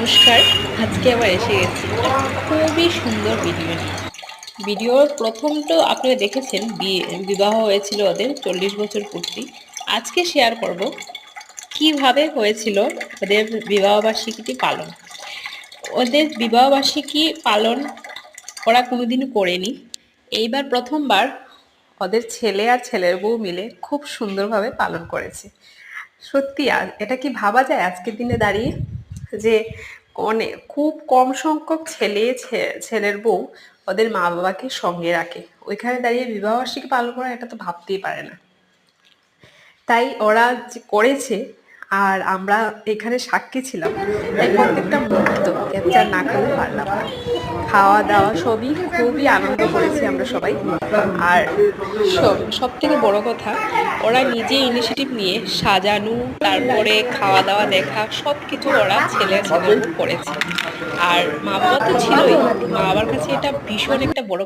নমস্কার। আজকে আবার এসে গেছি খুবই সুন্দর ভিডিও নিয়ে। ভিডিওর প্রথম তো আপনারা দেখেছেন, বিবাহ হয়েছিল ওদের 40 বছর পূর্তি। আজকে শেয়ার করব কিভাবে হয়েছিল ওদের বিবাহবার্ষিকীটি পালন। ওদের বিবাহবার্ষিকী পালন ওরা কোনোদিনও করেনি, এইবার প্রথমবার ওদের ছেলে আর ছেলের বউ মিলে খুব সুন্দরভাবে পালন করেছে। সত্যি এটা কি ভাবা যায় আজকের দিনে দাঁড়িয়ে, যে অনেক খুব কম সংখ্যক ছেলের বউ ওদের মা বাবাকে সঙ্গে রাখে, ওইখানে দাঁড়িয়ে বিবাহবার্ষিকী পালন করা, এটা তো ভাবতেই পারে না। তাই ওরা যে করেছে, আর আমরা এখানে সাক্ষী ছিলাম, তাই প্রত্যেকটা মুহূর্ত ক্যাপচার না করলে পারলাম না। খাওয়া দাওয়া সবই খুবই আনন্দ করেছি আমরা সবাই। আর সব থেকে বড় কথা, ওরা নিজে ইনিশিয়েটিভ নিয়ে সাজানো, তারপরে খাওয়া দাওয়া দেখা, সব কিছু ওরা ছেলের বউ করেছে। আর মা বাবা তো ছিলই, মা বাবার কাছে এটা ভীষণ একটা বড়